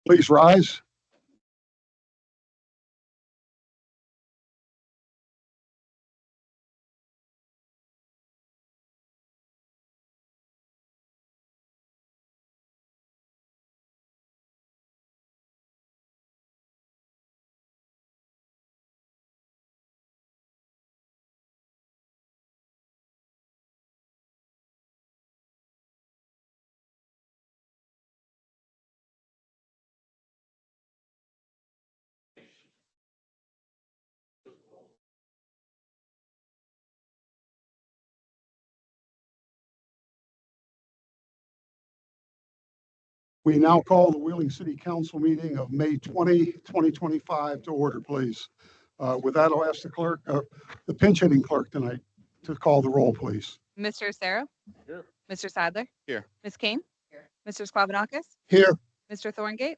Please rise. We now call the Wheeling City Council meeting of May 20, 2025 to order, please. With that, I'll ask the pinch hitting clerk tonight to call the roll, please. Mr. Acero? Here. Mr. Sadler? Here. Ms. Kane? Here. Mr. Skwabanakis? Here. Mr. Thorngate?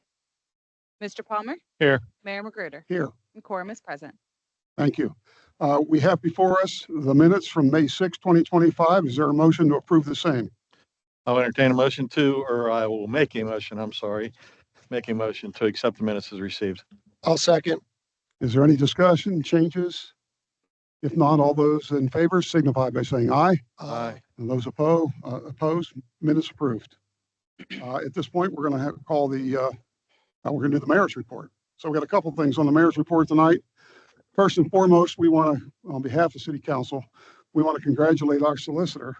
Mr. Palmer? Here. Mayor Magruder? Here. And quorum is present. Thank you. We have before us the minutes from May 6, 2025. Is there a motion to approve the same? I'll entertain a motion to, or I will make a motion, make a motion to accept the minutes as received. I'll second. Is there any discussion, changes? If not, all those in favor signify by saying aye. Aye. And those opposed, minutes approved. At this point, we're going to call we're going to do the mayor's report. So we got a couple of things on the mayor's report tonight. First and foremost, we want to, on behalf of City Council, we want to congratulate our solicitor,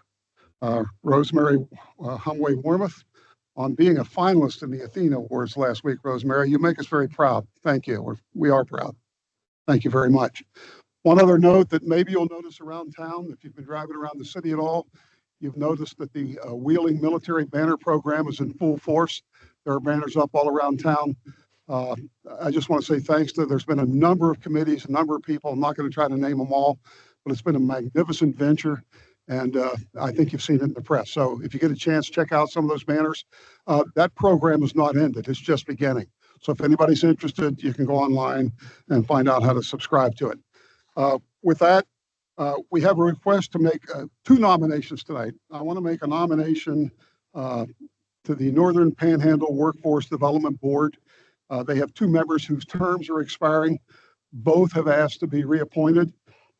Rosemary Humway-Warmoth, on being a finalist in the Athena Awards last week. Rosemary, you make us very proud. Thank you. We are proud. Thank you very much. One other note that maybe you'll notice around town, if you've been driving around the city at all, you've noticed that the Wheeling Military Banner Program is in full force. There are banners up all around town. I just want to say thanks to, there's been a number of committees, a number of people. I'm not going to try to name them all, but it's been a magnificent venture. And I think you've seen it in the press. So if you get a chance, check out some of those banners. That program is not ended. It's just beginning. So if anybody's interested, you can go online and find out how to subscribe to it. With that, we have a request to make 2 nominations tonight. I want to make a nomination to the Northern Panhandle Workforce Development Board. They have 2 members whose terms are expiring. Both have asked to be reappointed,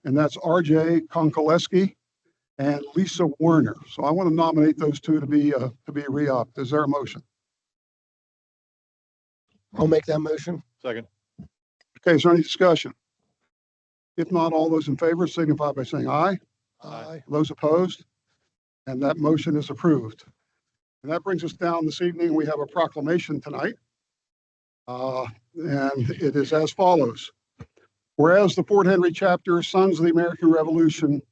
and that's R.J. Konkoleski and Lisa Werner. So I want to nominate those 2 to be re-upped. Is there a motion? I'll make that motion. Second. Okay, is there any discussion? If not, all those in favor signify by saying aye. Aye. Those opposed? And that motion is approved. And that brings us down this evening. We have a proclamation tonight. And it is as follows. Whereas the Fort Henry chapter Sons of the American Revolution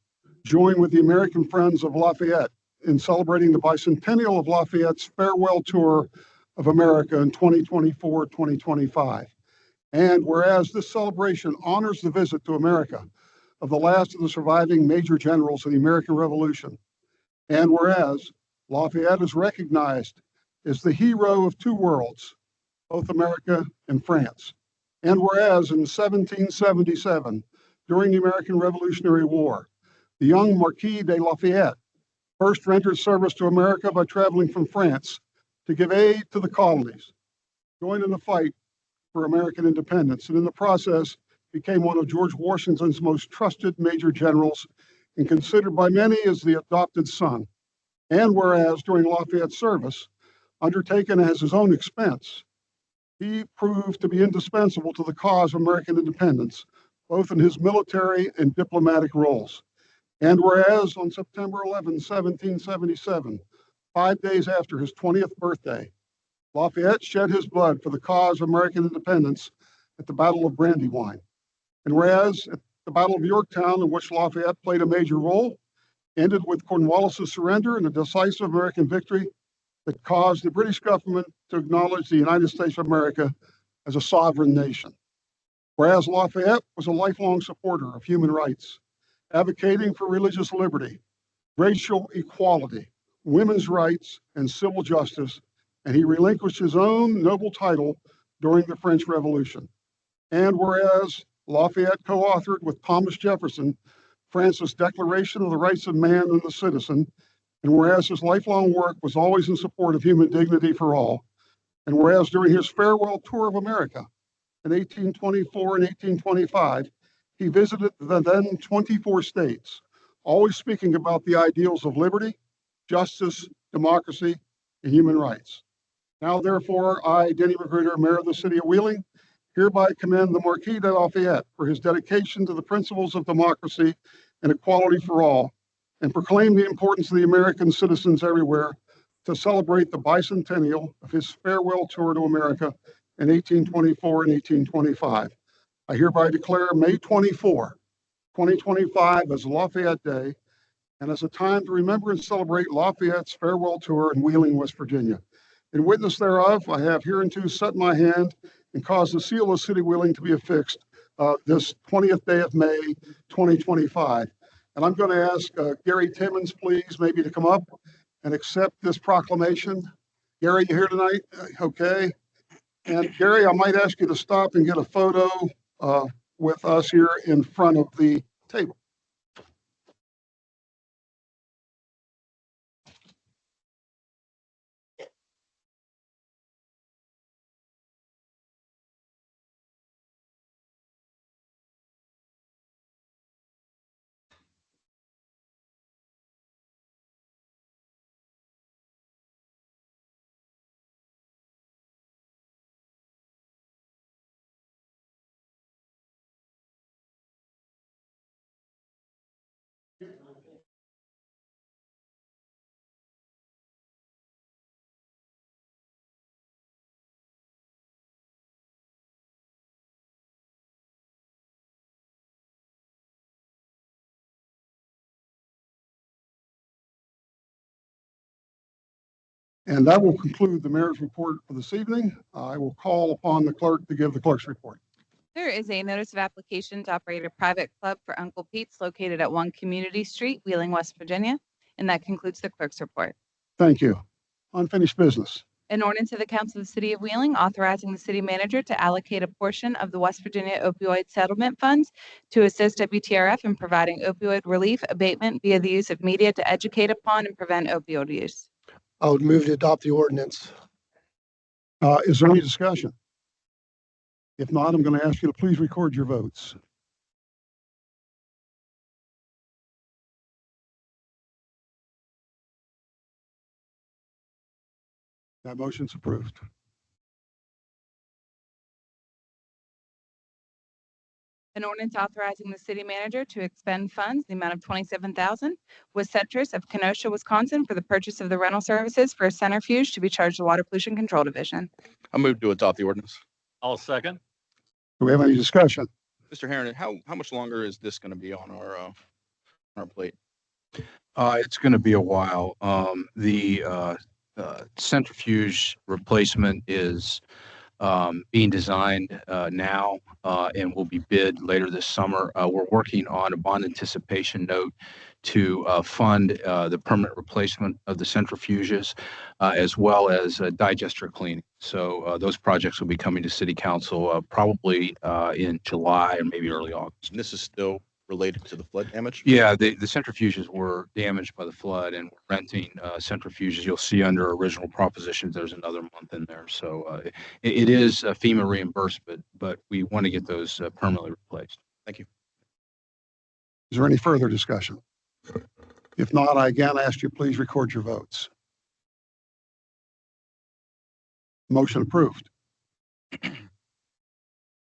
join with the American Friends of Lafayette in celebrating the bicentennial of Lafayette's farewell tour of America in 2024-2025. And whereas this celebration honors the visit to America of the last of the surviving major generals of the American Revolution. And whereas Lafayette is recognized as the hero of 2 worlds, both America and France. And whereas in 1777, during the American Revolutionary War, the young Marquis de Lafayette first rendered service to America by traveling from France to give aid to the colonies, joined in the fight for American independence, and in the process became one of George Washington's most trusted major generals and considered by many as the adopted son. And whereas during Lafayette's service, undertaken as his own expense, he proved to be indispensable to the cause of American independence, both in his military and diplomatic roles. And whereas on September 11, 1777, 5 days after his 20th birthday, Lafayette shed his blood for the cause of American independence at the Battle of Brandywine. And whereas at the Battle of Yorktown, in which Lafayette played a major role, ended with Cornwallis' surrender and a decisive American victory that caused the British government to acknowledge the United States of America as a sovereign nation. Whereas Lafayette was a lifelong supporter of human rights, advocating for religious liberty, racial equality, women's rights, and civil justice, and he relinquished his own noble title during the French Revolution. And whereas Lafayette co-authored with Thomas Jefferson France's Declaration of the Rights of Man and the Citizen, and whereas his lifelong work was always in support of human dignity for all, and whereas during his farewell tour of America in 1824 and 1825, he visited the then 24 states, always speaking about the ideals of liberty, justice, democracy, and human rights. Now, therefore, I, Denny Magruder, Mayor of the City of Wheeling, hereby commend the Marquis de Lafayette for his dedication to the principles of democracy and equality for all, and proclaim the importance of the American citizens everywhere to celebrate the bicentennial of his farewell tour to America in 1824 and 1825. I hereby declare May 24, 2025 as Lafayette Day and as a time to remember and celebrate Lafayette's farewell tour in Wheeling, West Virginia. In witness thereof, I have hereunto set my hand and caused the seal of the City of Wheeling to be affixed this 20th day of May, 2025. And I'm going to ask Gary Timmons, please, maybe to come up and accept this proclamation. Gary, you here tonight? Okay. And Gary, I might ask you to stop and get a photo with us here in front of the table. And that will conclude the mayor's report for this evening. I will call upon the clerk to give the clerk's report. There is a notice of application to operate a private club for Uncle Pete's located at 1 Community Street, Wheeling, West Virginia. And that concludes the clerk's report. Thank you. Unfinished business. An ordinance of the Council of the City of Wheeling authorizing the city manager to allocate a portion of the West Virginia opioid settlement funds to assist WTRF in providing opioid relief abatement via the use of media to educate upon and prevent opioid use. I would move to adopt the ordinance. Is there any discussion? If not, I'm going to ask you to please record your votes. That motion's approved. An ordinance authorizing the city manager to expend funds, the amount of $27,000, with Centris of Kenosha, Wisconsin, for the purchase of the rental services for a centrifuge to be charged to Water Pollution Control Division. I move to adopt the ordinance. I'll second. Do we have any discussion? Mr. Herron, how much longer is this going to be on our plate? It's going to be a while. The centrifuge replacement is being designed now and will be bid later this summer. We're working on a bond anticipation note to fund the permanent replacement of the centrifuges as well as digester cleaning. So those projects will be coming to City Council probably in July or maybe early August. And this is still related to the flood damage? Yeah, the centrifuges were damaged by the flood, and we're renting centrifuges. You'll see under original propositions, there's another month in there. So it is FEMA reimbursed, but we want to get those permanently replaced. Thank you. Is there any further discussion? If not, I again ask you, please record your votes. Motion approved.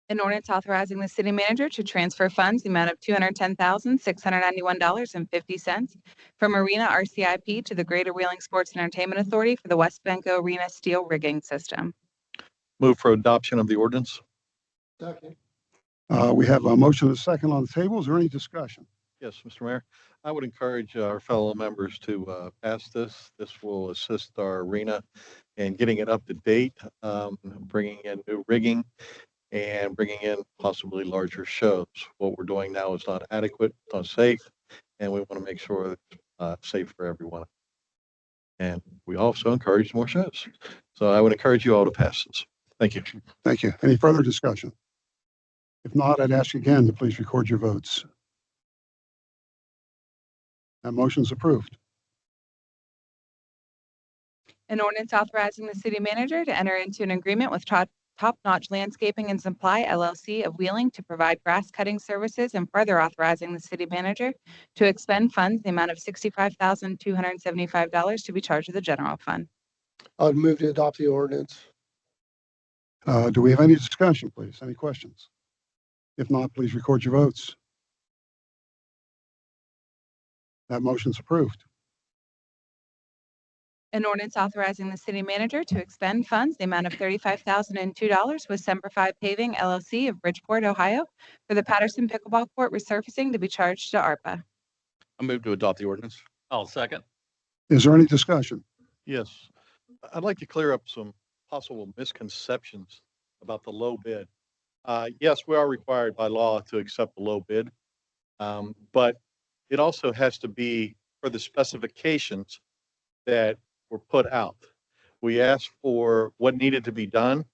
An ordinance authorizing the city manager to transfer funds, the amount of $210,691.50 from Arena RCIP to the Greater Wheeling Sports and Entertainment Authority for the West Benco Arena steel rigging system. Move for adoption of the ordinance. Second. We have a motion and a second on the table. Is there any discussion? Yes, Mr. Mayor, I would encourage our fellow members to pass this. This will assist our arena in getting it up to date, bringing in new rigging and bringing in possibly larger shows. What we're doing now is not adequate, it's not safe, and we want to make sure it's safe for everyone. And we also encourage more shows. So I would encourage you all to pass this. Thank you. Thank you. Any further discussion? If not, I'd ask again to please record your votes. That motion is approved. An ordinance authorizing the city manager to enter into an agreement with Top Notch Landscaping and Supply LLC of Wheeling to provide grass cutting services and further authorizing the city manager to expend funds in the amount of $65,275 to be charged to the general fund. I would move to adopt the ordinance. Do we have any discussion, please? Any questions? If not, please record your votes. That motion's approved. An ordinance authorizing the city manager to expend funds, the amount of $35,002 with Semper Fi Paving LLC of Bridgeport, Ohio, for the Patterson Pickleball Court resurfacing to be charged to ARPA. I move to adopt the ordinance. I'll second. Is there any discussion? Yes, I'd like to clear up some possible misconceptions about the low bid. Yes, we are required by law to accept the low bid, but it also has to be for the specifications that were put out. We asked for what needed to be done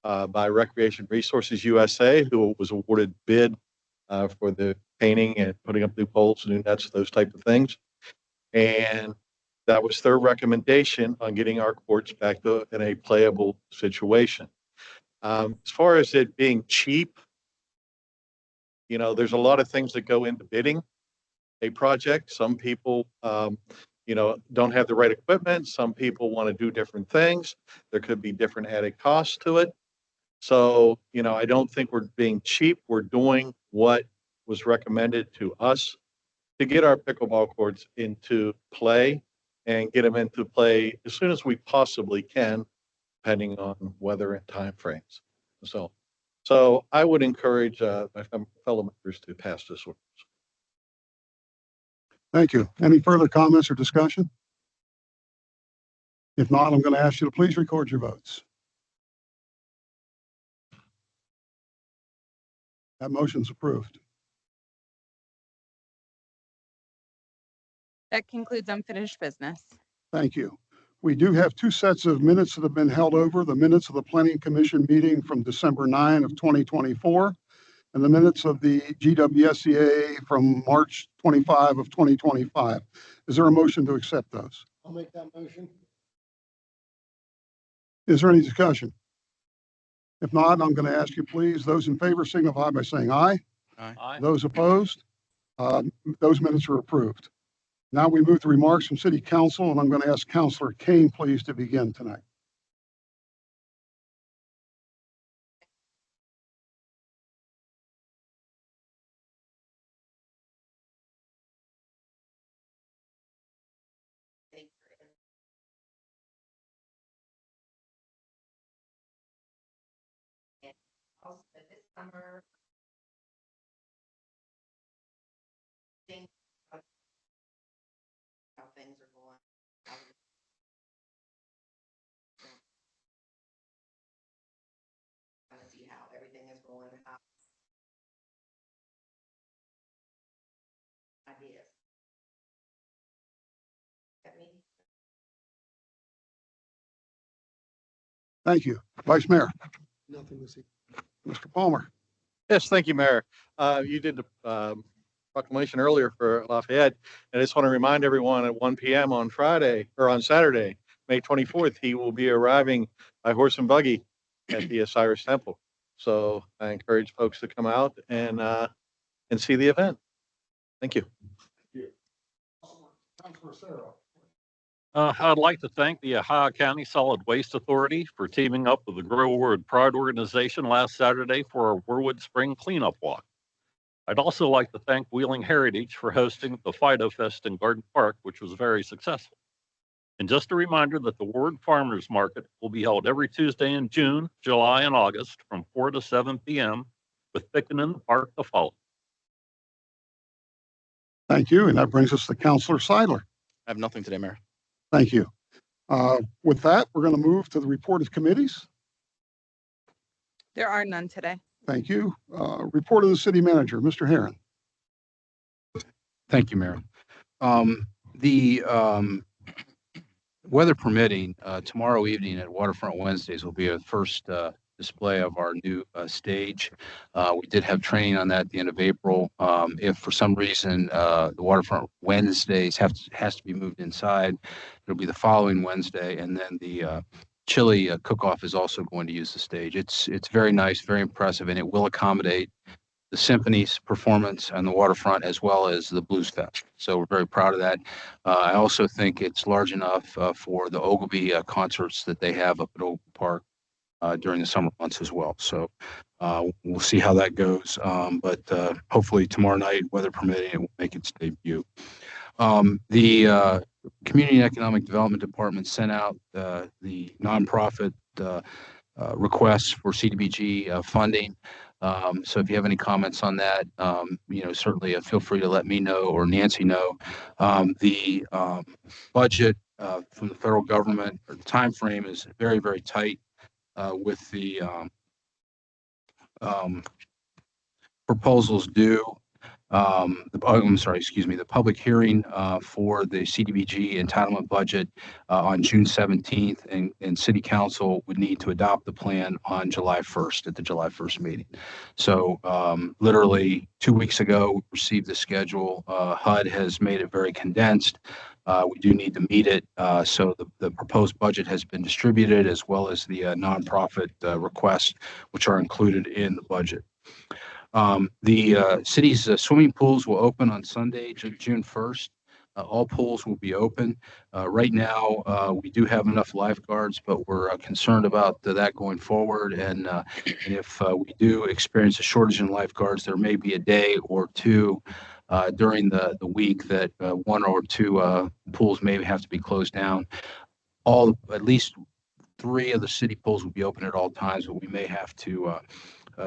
by Recreation Resources USA, who was awarded bid for the painting and putting up new poles, new nets, those type of things. And that was their recommendation on getting our courts back to in a playable situation. As far as it being cheap, there's a lot of things that go into bidding a project. Some people, don't have the right equipment. Some people want to do different things. There could be different added costs to it. So, I don't think we're being cheap. We're doing what was recommended to us to get our pickleball courts into play and get them into play as soon as we possibly can, depending on weather and time frames. So I would encourage my fellow members to pass this ordinance. Thank you. Any further comments or discussion? If not, I'm going to ask you to please record your votes. That motion's approved. That concludes unfinished business. Thank you. We do have two sets of minutes that have been held over, the minutes of the Planning Commission meeting from December 9 of 2024 and the minutes of the GWSCA from March 25 of 2025. Is there a motion to accept those? I'll make that motion. Is there any discussion? If not, I'm going to ask you, please, those in favor signify by saying aye. Aye. Those opposed, those minutes are approved. Now we move to remarks from City Council, and I'm going to ask Councilor Kane, please, to begin tonight. Also this summer. How things are going. Kind of see how everything is going. How ideas. Get me? Thank you. Vice Mayor, Nothing to see. Mr. Palmer. Yes, thank you, Mayor. You did the proclamation earlier for Lafayette, and I just want to remind everyone at 1 p.m. on Friday or on Saturday, May 24th, he will be arriving by horse and buggy at the Osiris Temple. So I encourage folks to come out and see the event. Thank you. Councilor Sarah. I'd like to thank the Ohio County Solid Waste Authority for teaming up with the Growwood Pride organization last Saturday for our Warwood Spring Cleanup Walk. I'd also like to thank Wheeling Heritage for hosting the Fido Fest in Garden Park, which was very successful. And just a reminder that the Ward Farmers Market will be held every Tuesday in June, July, and August from 4 to 7 p.m. with picking in the park to follow. Thank you. And that brings us to Counselor Seidler. I have nothing today, Mayor. Thank you. With that, we're going to move to the report of committees. There are none today. Thank you. Report of the city manager, Mr. Herron. Thank you, Mayor. The weather permitting, tomorrow evening at Waterfront Wednesdays will be a first display of our new stage. We did have training on that at the end of April. If for some reason the Waterfront Wednesdays has to be moved inside, it'll be the following Wednesday, and then the chili cook-off is also going to use the stage. It's very nice, very impressive, and it will accommodate the symphony's performance on the waterfront as well as the Blues Fest. So we're very proud of that. I also think it's large enough for the Ogilvy concerts that they have up at Oak Park during the summer months as well. So we'll see how that goes. But hopefully tomorrow night, weather permitting, it will make its debut. The Community and Economic Development Department sent out the nonprofit requests for CDBG funding. So if you have any comments on that, certainly feel free to let me know or Nancy know. The budget from the federal government, or the time frame, is very, very tight with the proposals due. The public hearing for the CDBG entitlement budget on June 17th, and City Council would need to adopt the plan on July 1st at the July 1st meeting. So literally 2 weeks ago, we received the schedule. HUD has made it very condensed. We do need to meet it. So the proposed budget has been distributed, as well as the nonprofit requests, which are included in the budget. The city's swimming pools will open on Sunday, June 1st. All pools will be open. Right now, we do have enough lifeguards, but we're concerned about that going forward. And if we do experience a shortage in lifeguards, there may be a day or two during the week that one or two pools may have to be closed down. At least 3 of the city pools will be open at all times, but we may have to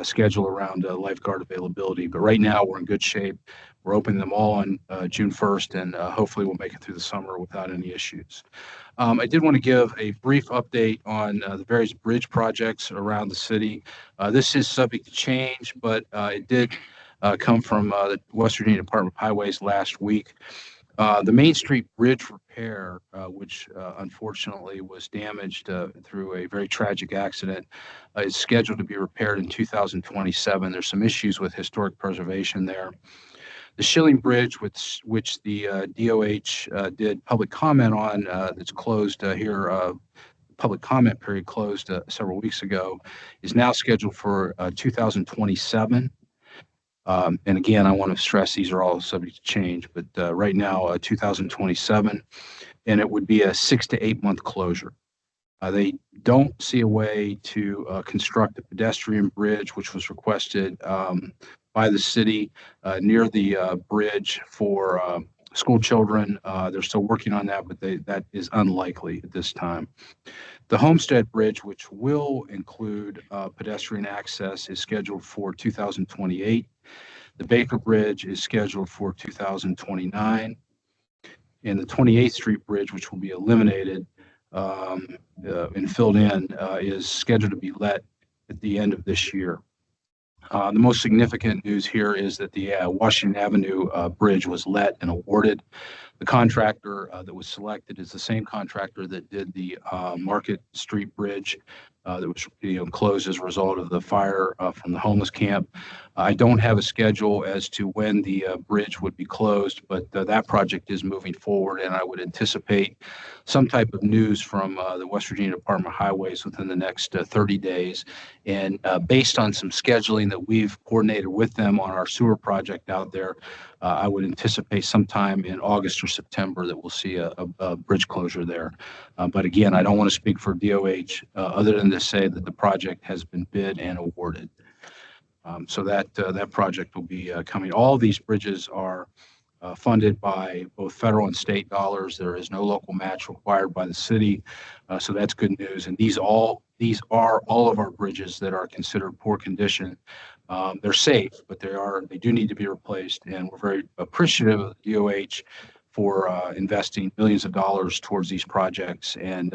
schedule around lifeguard availability. But right now, we're in good shape. We're opening them all on June 1st, and hopefully we'll make it through the summer without any issues. I did want to give a brief update on the various bridge projects around the city. This is subject to change, but it did come from the West Virginia Department of Highways last week. The Main Street Bridge repair, which unfortunately was damaged through a very tragic accident, is scheduled to be repaired in 2027. There's some issues with historic preservation there. The Schilling Bridge, which the DOH did public comment on, that's closed here, public comment period closed several weeks ago, is now scheduled for 2027. And again, I want to stress these are all subject to change, but right now, 2027, and it would be a 6 to 8 month closure. They don't see a way to construct a pedestrian bridge, which was requested by the city near the bridge for school children. They're still working on that, but that is unlikely at this time. The Homestead Bridge, which will include pedestrian access, is scheduled for 2028. The Baker Bridge is scheduled for 2029. And the 28th Street Bridge, which will be eliminated and filled in, is scheduled to be let at the end of this year. The most significant news here is that the Washington Avenue Bridge was let and awarded. The contractor that was selected is the same contractor that did the Market Street Bridge that was closed as a result of the fire from the homeless camp. I don't have a schedule as to when the bridge would be closed, but that project is moving forward, and I would anticipate some type of news from the West Virginia Department of Highways within the next 30 days. And based on some scheduling that we've coordinated with them on our sewer project out there, I would anticipate sometime in August or September that we'll see a bridge closure there. But again, I don't want to speak for DOH other than to say that the project has been bid and awarded. So that project will be coming. All of these bridges are funded by both federal and state dollars. There is no local match required by the city. So that's good news. And these are all of our bridges that are considered poor condition They're safe, but they do need to be replaced, and we're very appreciative of the DOH for investing millions of dollars towards these projects and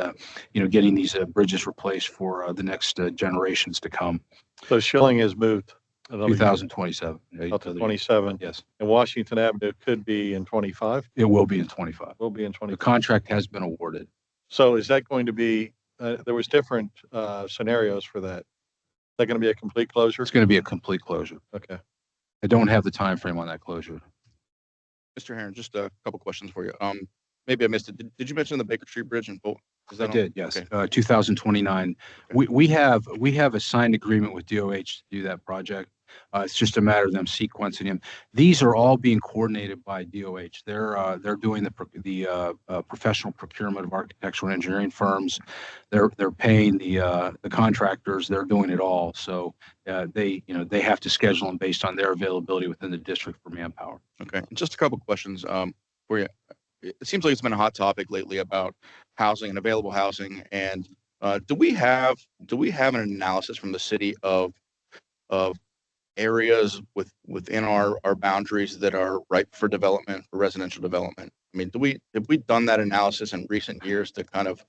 getting these bridges replaced for the next generations to come. So Schilling has moved another year 2027. out to 27, Yes, and Washington Avenue could be in 25, it will be in 25. will be in The 25. contract has been awarded. So is that going to be, there was different scenarios for that. Is that going to be a complete closure? It's going to be a complete closure. Okay. I don't have the time frame on that closure. Mr. Herron, just a couple questions for you. Maybe I missed it. Did you mention the Baker Street Bridge in Fulton? Is I that on? did, yes. Okay. 2029. We have a signed agreement with DOH to do that project. It's just a matter of them sequencing them. These are all being coordinated by DOH. They're doing the professional procurement of architectural and engineering firms. They're paying the contractors. They're doing it all. So they have to schedule them based on their availability within the district for manpower. Okay. And just a couple questions for you. It seems like it's been a hot topic lately about housing and available housing. And do we have an analysis from the city of areas within our boundaries that are ripe for development, for residential development? I mean, have we done that analysis in recent years to kind of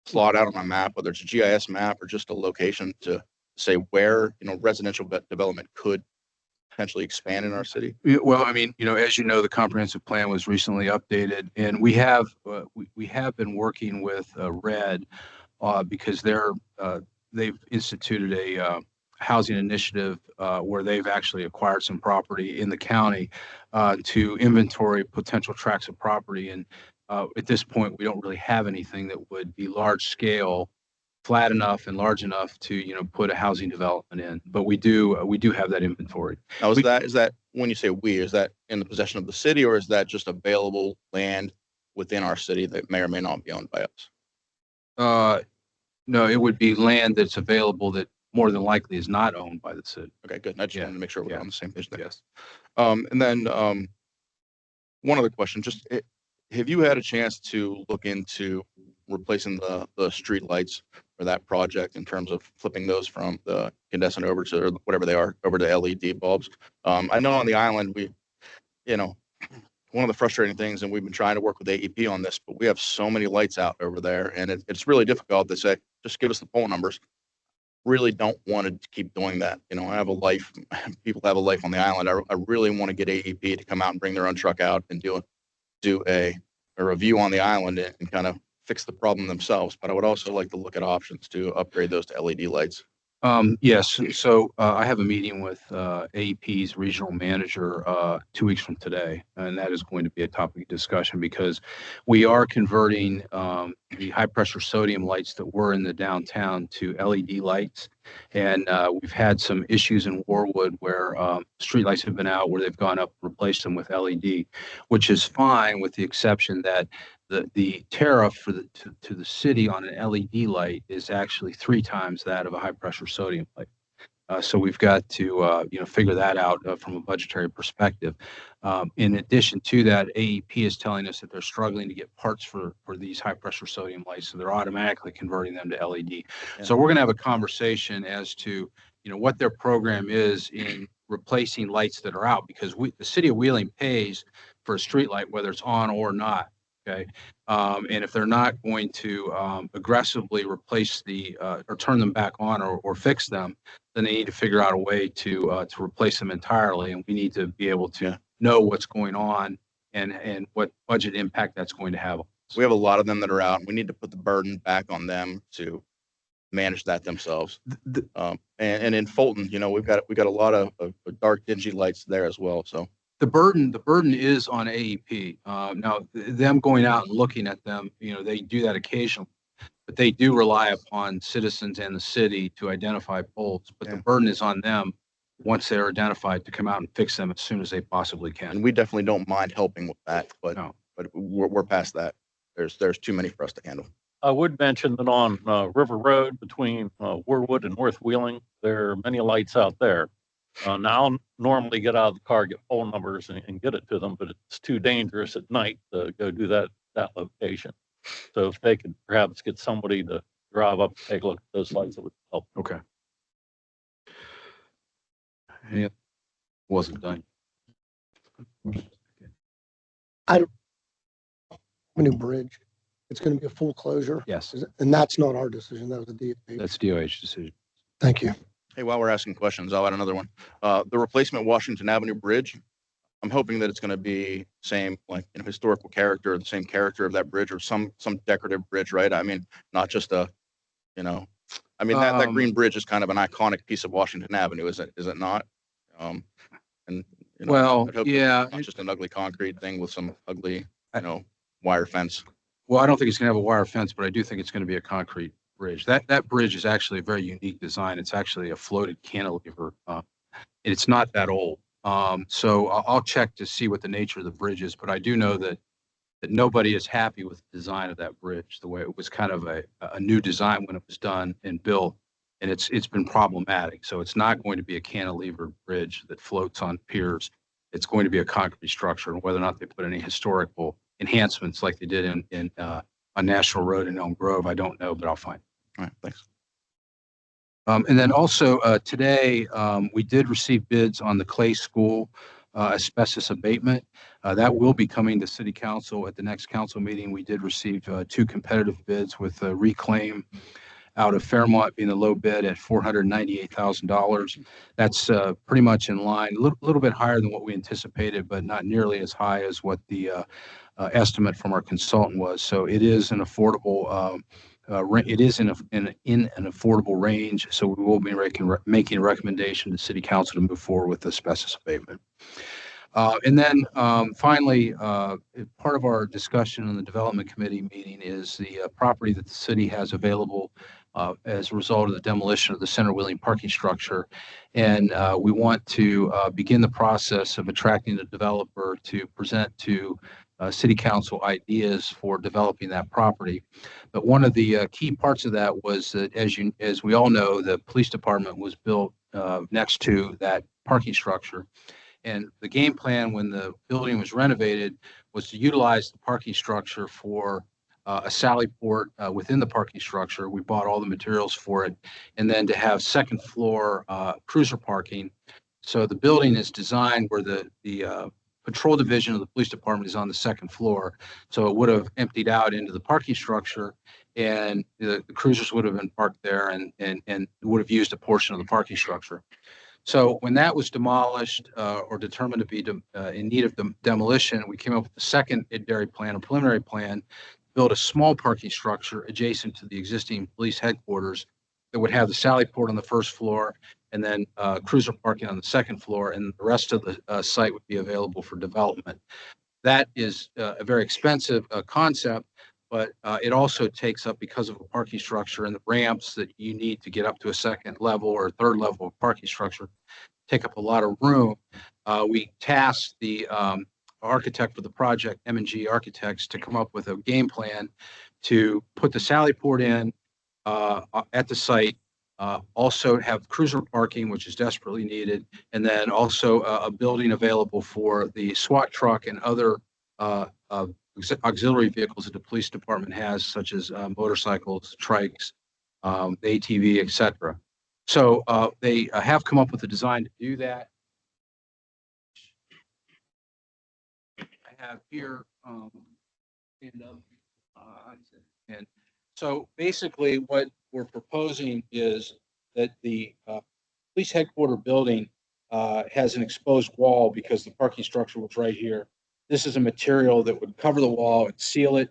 plot out on a map, whether it's a GIS map or just a location to say where, residential development could potentially expand in our city? Yeah, well, I mean, as you know, the comprehensive plan was recently updated, and we have been working with RED because they've instituted a housing initiative where they've actually acquired some property in the county to inventory potential tracts of property. And at this point, we don't really have anything that would be large scale, flat enough and large enough to put a housing development in. But we do have that inventory. Now, is that when you say we, is that in the possession of the city, or is that just available land within our city that may or may not be owned by us? No, it would be land that's available that more than likely is not owned by the city. Okay, good. I just Yeah, wanted to make sure we're yeah. on the same page there. Yes. And then one other question, have you had a chance to look into replacing the street lights for that project in terms of flipping those from the incandescent over to, or whatever they are, over to LED bulbs? I know on the island, one of the frustrating things, and we've been trying to work with AEP on this, but we have so many lights out over there, and it's really difficult to say, just give us the pole numbers. Really don't want to keep doing that. I have a life, people have a life on the island. I really want to get AEP to come out and bring their own truck out and do a review on the island and kind of fix the problem themselves. But I would also like to look at options to upgrade those to LED lights. Yes. So I have a meeting with AEP's regional manager 2 weeks from today, and that is going to be a topic of discussion because we are converting the high pressure sodium lights that were in the downtown to LED lights. And we've had some issues in Warwood where streetlights have been out, where they've gone up, replaced them with LED, which is fine with the exception that the tariff to the city on an LED light is actually 3 times that of a high pressure sodium light. So we've got to figure that out from a budgetary perspective. In addition to that, AEP is telling us that they're struggling to get parts for these high pressure sodium lights, so they're automatically converting them to LED. Yeah. So we're going to have a conversation as to what their program is in replacing lights that are out, because the city of Wheeling pays for a street light whether it's on or not. Okay. And if they're not going to aggressively replace or turn them back on or fix them, then they need to figure out a way to replace them entirely. And we need to be able to know what's going on and what budget impact that's going to have. We have a lot of them that are out. We need to put the burden back on them to manage that themselves. And in Fulton, we've got a lot of dark, dingy lights there as well. So. The burden is on AEP. Now, them going out and looking at them, they do that occasionally, but they do rely upon citizens and the city to identify poles. But the burden is on them once they're identified to come out and fix them as soon as they possibly can. And we definitely don't mind helping with that, but No. but we're past that. There's too many for us to handle. I would mention that on River Road between Warwood and North Wheeling, there are many lights out there. Now, I'll normally get out of the car, get phone numbers and get it to them, but it's too dangerous at night to go do that location. So if they could perhaps get somebody to drive up, take a look at those lights, it would help. Okay. Yeah, wasn't done. New bridge. It's going to be a full closure. Yes, And that's not our decision. That was the DOT. that's DOH decision. Thank you. Hey, while we're asking questions, I'll add another one. The replacement Washington Avenue Bridge, I'm hoping that it's going to be same, like, historical character, the same character of that bridge, or some decorative bridge, right? I mean, not just a, that green bridge is kind of an iconic piece of Washington Avenue, is it not? And, Well, I'd hope yeah. not just an ugly concrete thing with some ugly, wire fence. Well, I don't think it's going to have a wire fence, but I do think it's going to be a concrete bridge. That bridge is actually a very unique design. It's actually a floated cantilever. It's not that old. So I'll check to see what the nature of the bridge is, but I do know that nobody is happy with the design of that bridge, the way it was kind of a new design when it was done and built, and it's been problematic. So it's not going to be a cantilever bridge that floats on piers. It's going to be a concrete structure, and whether or not they put any historical enhancements like they did on National Road in Elm Grove, I don't know, but I'll find. All right, thanks. And then also today, we did receive bids on the Clay School asbestos abatement. That will be coming to City Council at the next council meeting. We did receive 2 competitive bids with Reclaim out of Fairmont being the low bid at $498,000. That's pretty much in line, a little bit higher than what we anticipated, but not nearly as high as what the estimate from our consultant was. So it is an affordable. It is in an affordable range, so we will be making a recommendation to City Council to move forward with asbestos abatement. And then finally, part of our discussion in the Development Committee meeting is the property that the city has available as a result of the demolition of the center wheeling parking structure. And we want to begin the process of attracting the developer to present to City Council ideas for developing that property. But one of the key parts of that was that, as we all know, the police department was built next to that parking structure. And the game plan when the building was renovated was to utilize the parking structure for a sally port within the parking structure. We bought all the materials for it, and then to have second floor cruiser parking. So the building is designed where the patrol division of the police department is on the second floor. So it would have emptied out into the parking structure, and the cruisers would have been parked there and would have used a portion of the parking structure. So when that was demolished or determined to be in need of demolition, we came up with the secondary plan, a preliminary plan, build a small parking structure adjacent to the existing police headquarters that would have the sally port on the first floor and then cruiser parking on the second floor, and the rest of the site would be available for development. That is a very expensive concept, but it also takes up, because of a parking structure and the ramps that you need to get up to a second level or third level of parking structure, take up a lot of room. We tasked the architect for the project, M&G Architects, to come up with a game plan to put the sally port in at the site, also have cruiser parking, which is desperately needed, and then also a building available for the SWAT truck and other auxiliary vehicles that the police department has, such as motorcycles, trikes, the ATV, etc. So they have come up with a design to do that. I have here, and so basically what we're proposing is that the police headquarters building has an exposed wall because the parking structure was right here. This is a material that would cover the wall and seal it.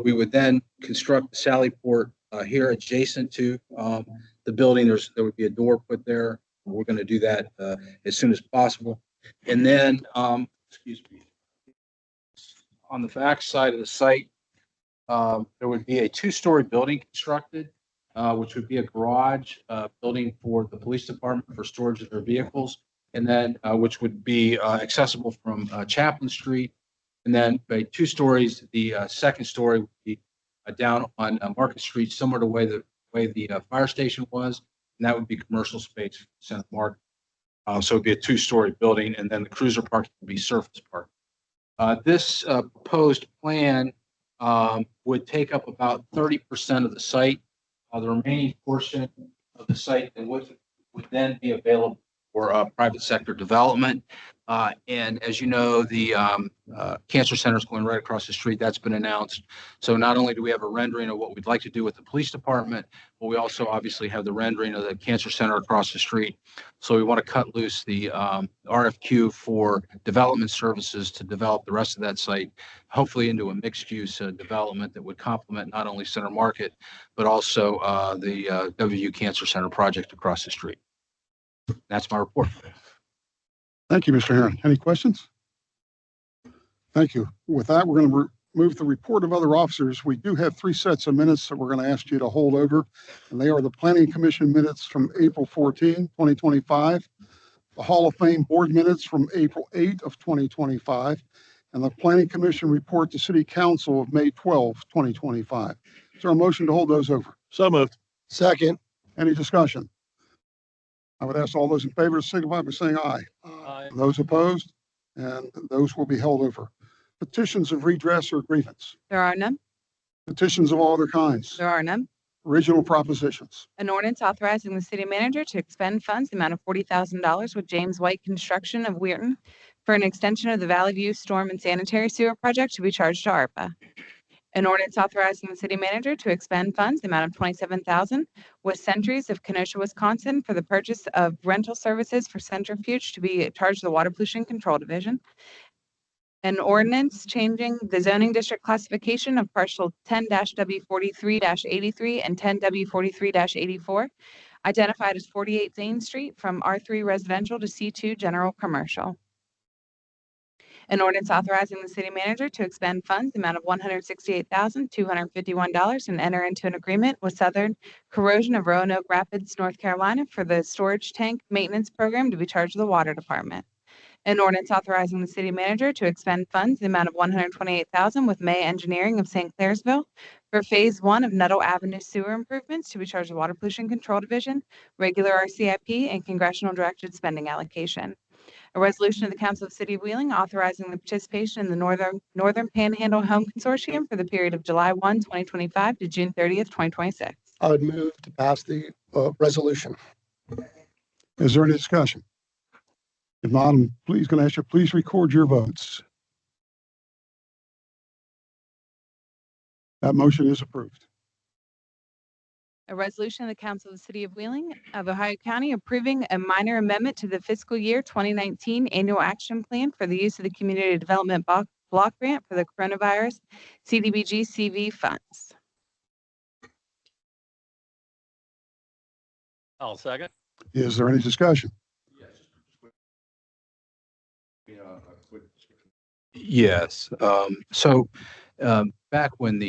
We would then construct the sally port here adjacent to the building. There would be a door put there. We're going to do that as soon as possible. And then, excuse me, on the back side of the site, there would be a 2-story building constructed, which would be a garage building for the police department for storage of their vehicles, and then which would be accessible from Chaplin Street. And then by 2 stories, the second story would be down on Market Street, similar to the way the fire station was, and that would be commercial space for Center Market. So it'd be a 2-story building, and then the cruiser parking would be surface park. This proposed plan would take up about 30% of the site. The remaining portion of the site that would then be available for private sector development. And as you know, the Cancer Center is going right across the street. That's been announced. So not only do we have a rendering of what we'd like to do with the police department, but we also obviously have the rendering of the Cancer Center across the street. So we want to cut loose the RFQ for development services to develop the rest of that site, hopefully into a mixed-use development that would complement not only Center Market, but also the WVU Cancer Center project across the street. That's my report. Thank you, Mr. Herron. Any questions? Thank you. With that, we're going to move the report of other officers. We do have 3 sets of minutes that we're going to ask you to hold over, and they are the Planning Commission minutes from April 14, 2025, the Hall of Fame Board minutes from April 8 of 2025, and the Planning Commission report to City Council of May 12, 2025. Is there a motion to hold those over? So moved. Second. Any discussion? I would ask all those in favor to signify by saying aye. Aye. Those opposed, and those will be held over. Petitions of redress or grievance, There are none. petitions of all other kinds, There are none. original propositions. An ordinance authorizing the city manager to expend funds the amount of $40,000 with James White Construction of Weirton for an extension of the Valley View Storm and Sanitary Sewer Project to be charged to ARPA. An ordinance authorizing the city manager to expend funds the amount of $27,000 with Centuries of Kenosha, Wisconsin for the purchase of rental services for centrifuge to be charged to the Water Pollution Control Division. An ordinance changing the zoning district classification of parcel 10-W43-83 and 10W43-84, identified as 48 Zane Street from R3 residential to C2 general commercial. An ordinance authorizing the city manager to expend funds the amount of $168,251 and enter into an agreement with Southern Corrosion of Roanoke Rapids, North Carolina for the storage tank maintenance program to be charged to the water department. An ordinance authorizing the city manager to expend funds the amount of $128,000 with May Engineering of St. Clairsville for Phase 1 of Nuttall Avenue sewer improvements to be charged to the Water Pollution Control Division, regular RCIP, and congressional directed spending allocation. A resolution of the Council of the City of Wheeling authorizing the participation in the Northern Panhandle Home Consortium for the period of July 1, 2025 to June 30th, 2026. I would move to pass the resolution. Is there any discussion? If not, I'm please going to ask you, please record your votes. That motion is approved. A resolution of the Council of the City of Wheeling of Ohio County approving a minor amendment to the fiscal year 2019 annual action plan for the use of the Community Development Block Grant for the coronavirus CDBG CV funds. I'll second. Is there any discussion? Yes. Back when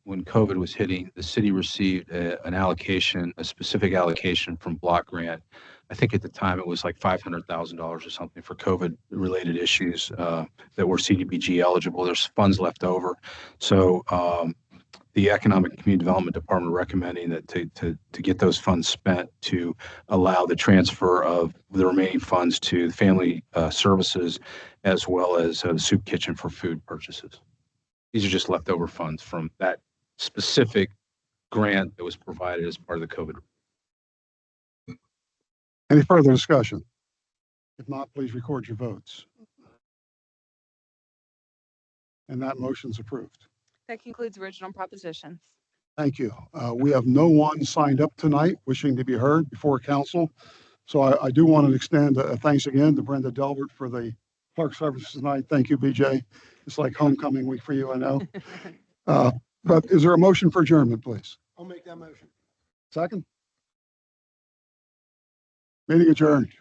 when COVID was hitting, the city received an allocation, a specific allocation from block grant. I think at the time it was like $500,000 or something for COVID-related issues that were CDBG eligible. There's funds left over. So the Economic and Community Development Department recommending that to get those funds spent to allow the transfer of the remaining funds to family services as well as the soup kitchen for food purchases. These are just leftover funds from that specific grant that was provided as part of the COVID. Any further discussion? If not, please record your votes. And that motion's approved. That concludes original propositions. Thank you. We have no one signed up tonight wishing to be heard before council. So I do want to extend a thanks again to Brenda Delbert for the clerk services tonight. Thank you, BJ. It's like homecoming week for you, I know. But is there a motion for adjournment, please? I'll make that motion. Second? Meeting adjourned.